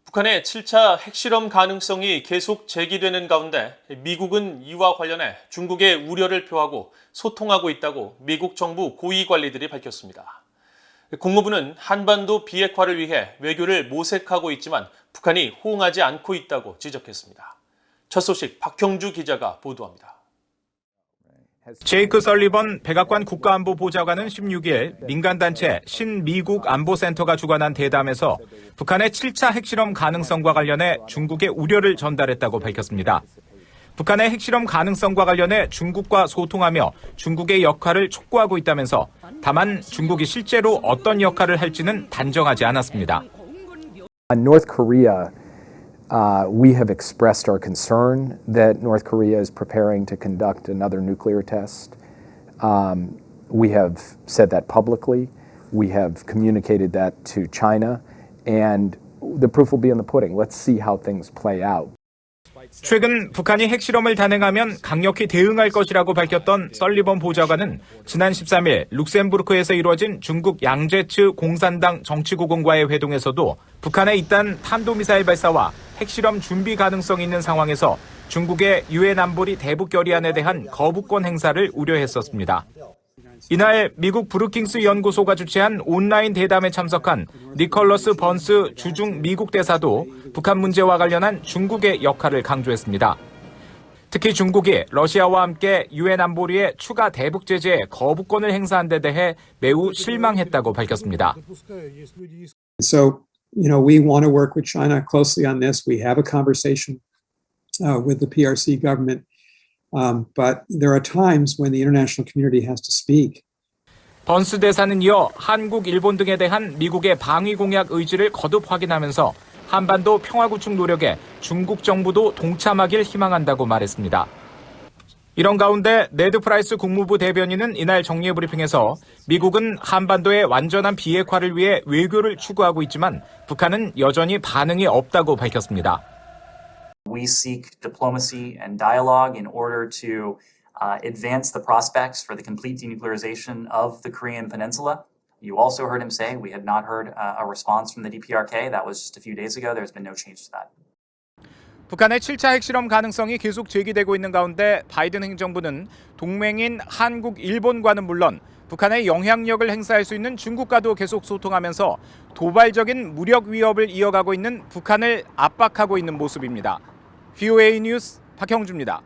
북한의 7차 핵실험 가능성이 계속 제기되는 가운데 미국은 이와 관련해 중국의 우려를 표하고 소통하고 있다고 미국 정부 고위 관리들이 밝혔습니다. 국무부는 한반도 비핵화를 위해 외교를 모색하고 있지만 북한이 호응하지 않고 있다고 지적했습니다. 첫 소식 박형주 기자가 보도합니다. 제이크 설리번 백악관 국가안보보좌관은 16일 민간단체 신미국 안보센터가 주관한 대담에서 북한의 7차 핵실험 가능성과 관련해 중국의 우려를 전달했다고 밝혔습니다. 북한의 핵실험 가능성과 관련해 중국과 소통하며 중국의 역할을 촉구하고 있다면서 다만 중국이 실제로 어떤 역할을 할지는 단정하지 않았습니다. North Korea, we have expressed our concern that North Korea is preparing to conduct another nuclear test. We have said that publicly. We have communicated that to China, and the proof will be in the pudding. Let's see how things play out. 최근 북한이 핵실험을 단행하면 강력히 대응할 것이라고 밝혔던 설리번 보좌관은 지난 13일 룩셈부르크에서 이루어진 중국 양제츠 공산당 정치고공과의 회동에서도 북한의 잇단 탄도미사일 발사와 핵실험 준비 가능성이 있는 상황에서 중국의 유엔 안보리 대북 결의안에 대한 거부권 행사를 우려했었습니다. 이날 미국 브루킹스 연구소가 주최한 온라인 대담에 참석한 니컬러스 번스 주중 미국 대사도 북한 문제와 관련한 중국의 역할을 강조했습니다. 특히 중국이 러시아와 함께 유엔 안보리의 추가 대북 제재에 거부권을 행사한 데 대해 매우 실망했다고 밝혔습니다. So, we want to work with China closely on this. We have a conversation with the PRC government. But there are times when the international community has to speak. 번스 대사는 이어 한국, 일본 등에 대한 미국의 방위 공약 의지를 거듭 확인하면서 한반도 평화 구축 노력에 중국 정부도 동참하길 희망한다고 말했습니다. 이런 가운데 네드 프라이스 국무부 대변인은 이날 정례 브리핑에서 미국은 한반도의 완전한 비핵화를 위해 외교를 추구하고 있지만 북한은 여전히 반응이 없다고 밝혔습니다. We seek diplomacy and dialogue in order to advance the prospects for the complete denuclearization of the Korean Peninsula. You also heard him say we had not heard a response from the DPRK. That was just a few days ago. There's been no change to that. 북한의 7차 핵실험 가능성이 계속 제기되고 있는 가운데 바이든 행정부는 동맹인 한국, 일본과는 물론 북한의 영향력을 행사할 수 있는 중국과도 계속 소통하면서 도발적인 무력 위협을 이어가고 있는 북한을 압박하고 있는 모습입니다. VOA 뉴스 박형주입니다.